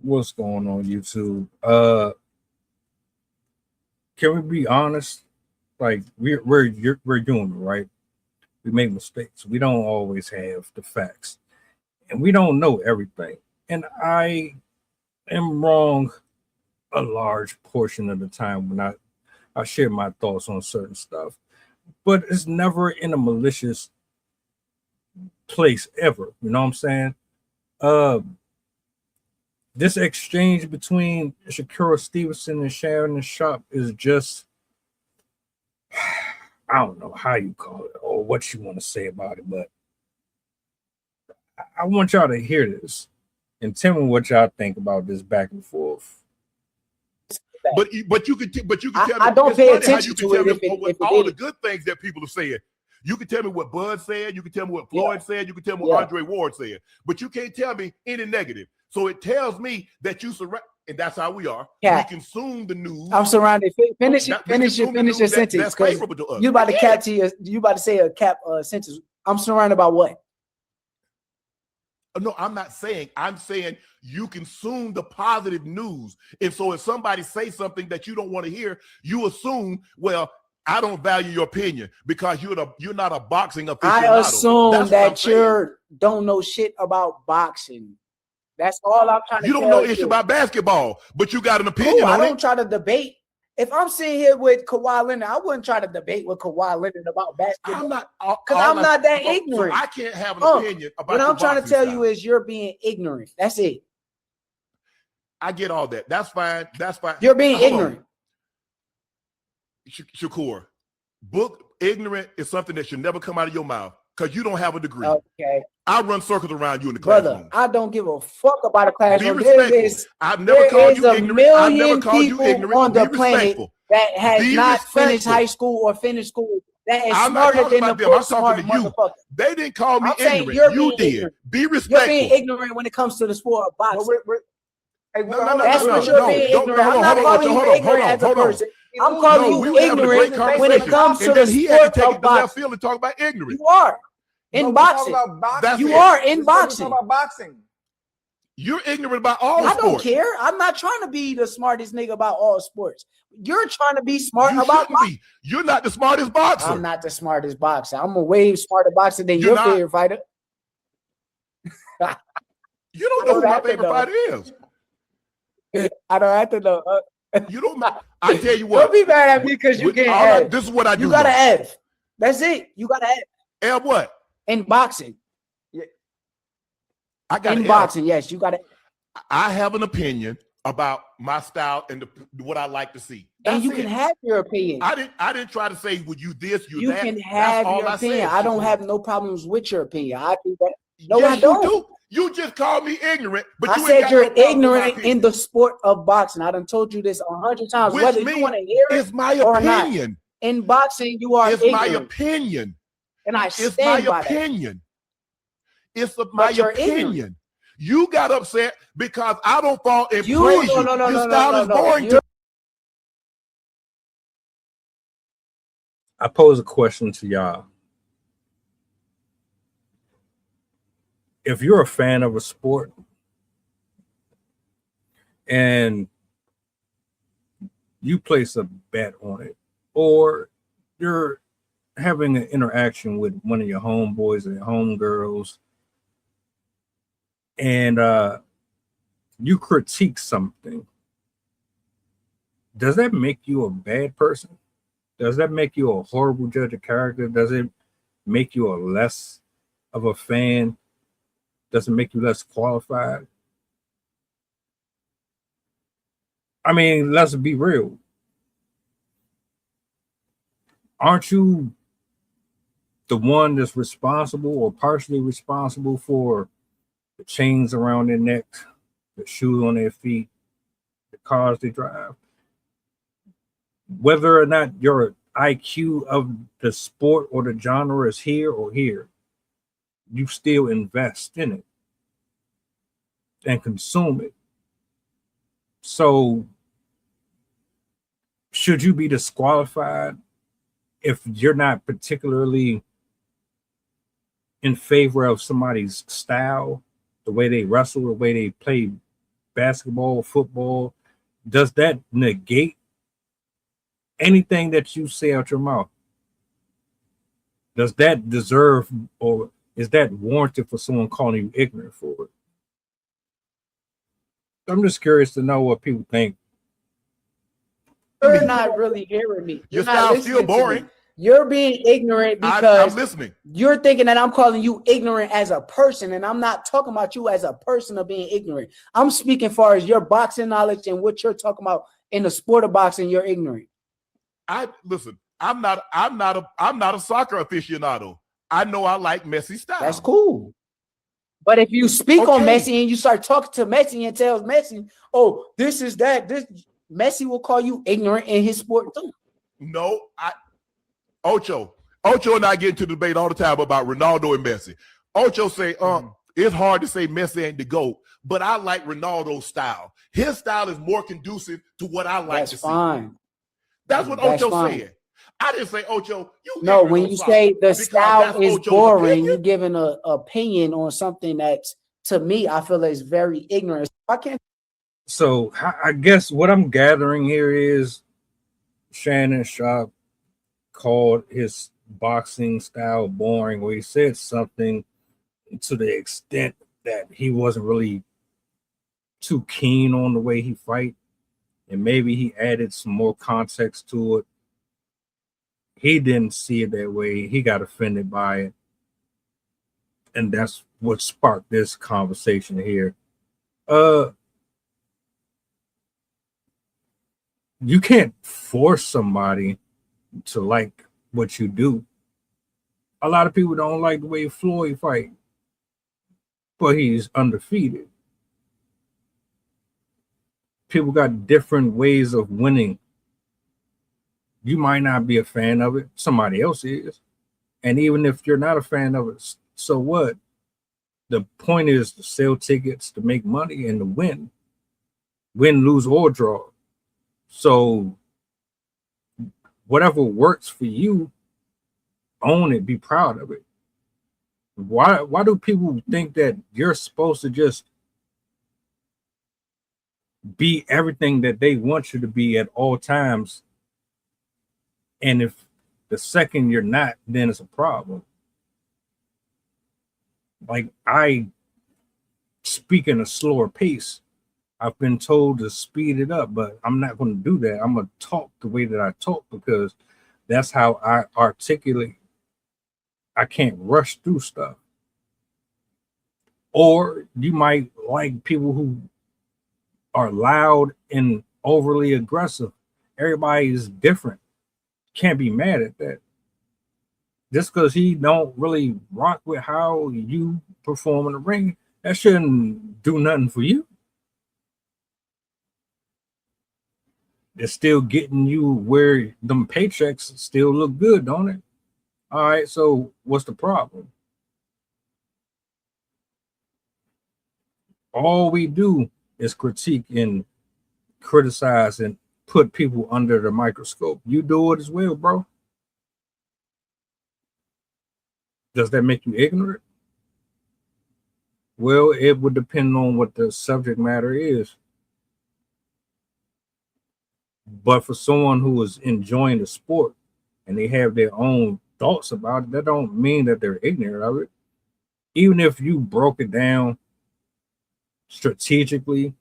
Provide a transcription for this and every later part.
What's going on YouTube? Can we be honest? Like we're human, right? We make mistakes. We don't always have the facts, and we don't know everything. And I am wrong a large portion of the time when I share my thoughts on certain stuff, but it's never in a malicious place ever. You know what I'm saying? Uh, this exchange between Shakur Stevenson and Shannon Sharpe is just, I don't know how you call it or what you want to say about it, but I want y'all to hear this and tell me what y'all think about this back and forth. But you can tell me. I don't it's pay funny how attention you can to tell it me if it all the is. good things that people are saying. You can tell me what Bud said. You can tell me what Floyd said. You can tell me Yeah. what Andre Ward said. But you can't tell me any negative. So it tells me that you surround, and that's how we are. Yeah. We consume the news. I'm surrounded. Finish your sentence That's because favorable to us. you about to cap to your, you about to say a cap sentence. I'm surrounded by what? No, I'm not saying. I'm saying you consume the positive news. And so if somebody says something that you don't want to hear, you assume, well, I don't value your opinion because you're not a boxing aficionado. I assume that you don't know shit about boxing. That's all I'm trying to You tell don't know issue about basketball, but you got an opinion I on don't it. try to debate. If I'm sitting here with Kawhi Leonard, I wouldn't try to debate with Kawhi Leonard about basketball. I'm not, because I'm not that ignorant. So I can't have an opinion about what I'm trying to tell style. you is you're being ignorant. That's it. I get all that. That's fine. That's fine. You're being ignorant. Shakur, book ignorant is something that should never come out of your mouth because you don't have a degree. Okay. I run circles around you in the classroom. Brother, I don't give a fuck about a classroom. Be respectful. I've never called you ignorant. I've never called you ignorant. On the Be planet respectful. that has Be not respectful. finished high school or finished school that is I'm not smarter talking than the about them. I'm smart talking to you. motherfucker. They didn't call me I'm saying ignorant. you're You did. ignorant. Be respectful. You're being ignorant when it comes to the sport of boxing. Hey, That's what you're being ignorant. I'm not calling you ignorant as a person. I'm calling you ignorant when it comes to the sport of boxing. And talk about ignorant. You are in boxing. You are in boxing. About boxing. You're ignorant about all I sports. don't care. I'm not trying to be the smartest nigga about all sports. You're trying to be smart You about shouldn't be. You're not the smartest boxer. I'm not the smartest boxer. I'm a way smarter boxer than your favorite fighter. You don't know who my favorite fighter is. I don't have to know. You don't know. I tell you what. Don't be mad at me because you get F. This is what I do. You got an F. That's it. You got an F. F what? In boxing. Yeah. I got in boxing, yes. You got it. I have an opinion about my style and what I like to see. And you can have your opinion. I didn't try to say, would you this, you that. You can have your opinion. I don't have no problems with your opinion. I think that. No, yes, I don't. You do. You just called me ignorant, but I said you're ignorant in the sport of boxing. I done told you this 100 times. Which whether you want to hear it it's my or opinion. Not. In boxing, you are it's ignorant. my opinion. And I it's stand my by opinion. That. It's my opinion. Ignorant. You got upset because I don't fall in praise you. No, Your style is boring to I pose a question to y'all. If you're a fan of a sport and you place a bet on it, or you're having an interaction with one of your homeboys or homegirls, and you critique something, does that make you a bad person? Does that make you a horrible judge of character? Does it make you a less of a fan? Does it make you less qualified? I mean, let's be real. Aren't you the one that's responsible or partially responsible for the chains around their neck, the shoes on their feet, the cars they drive? Whether or not your IQ of the sport or the genre is here or here, you still invest in it and consume it. So should you be disqualified if you're not particularly in favor of somebody's style, the way they wrestle, the way they play basketball, football, does that negate anything that you say out your mouth? Does that deserve, or is that warranted for someone calling you ignorant for it? I'm just curious to know what people think. You're not really hearing me. Your style's still boring. You're being ignorant because I'm listening. You're thinking that I'm calling you ignorant as a person, and I'm not talking about you as a person of being ignorant. I'm speaking as far as your boxing knowledge and what you're talking about in the sport of boxing. You're ignorant. Listen. I'm not a soccer aficionado. I know I like Messi style. That's cool. But if you speak on Messi and you start talking to Messi and tells Messi, "Oh, this is that," this Messi will call you ignorant in his sport too. No, Ocho and I get into debate all the time about Ronaldo and Messi. Ocho say, it's hard to say Messi ain't the GOAT, but I like Ronaldo's style. His style is more conducive to what I like to see. That's what Ocho said. I didn't say, Ocho, no, when you say the style is boring, you're giving an opinion on something that's, to me, I feel is very ignorant. I can't. So I guess what I'm gathering here is Shannon Sharpe called his boxing style boring, where he said something to the extent that he wasn't really too keen on the way he fight, and maybe he added some more context to it. He didn't see it that way. He got offended by it, and that's what sparked this conversation here. You can't force somebody to like what you do. A lot of people don't like the way Floyd fight, but he's undefeated. People got different ways of winning. You might not be a fan of it. Somebody else is. And even if you're not a fan of it, so what? The point is to sell tickets, to make money, and to win. Win, lose, or draw. So whatever works for you, own it, be proud of it. Why do people think that you're supposed to just be everything that they want you to be at all times? And if the second you're not, then it's a problem. Like, I speak in a slower pace. I've been told to speed it up, but I'm not going to do that. I'm going to talk the way that I talk because that's how I articulate. I can't rush through stuff. Or you might like people who are loud and overly aggressive. Everybody is different. Can't be mad at that. Just because he don't really rock with how you perform in the ring, that shouldn't do nothing for you. It's still getting you where them paychecks still look good, don't it? All right, so what's the problem? All we do is critique and criticize and put people under the microscope. You do it as well, bro. Does that make you ignorant? Well, it would depend on what the subject matter is. But for someone who is enjoying the sport and they have their own thoughts about it, that don't mean that they're ignorant of it. Even if you broke it down strategically,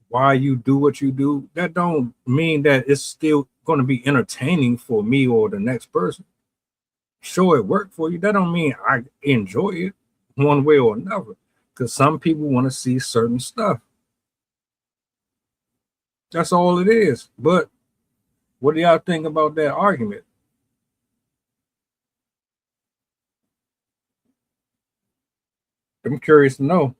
why you do what you do, that don't mean that it's still going to be entertaining for me or the next person. Sure, it worked for you. That don't mean I enjoy it one way or another, because some people want to see certain stuff. That's all it is. But what do y'all think about that argument? I'm curious to know.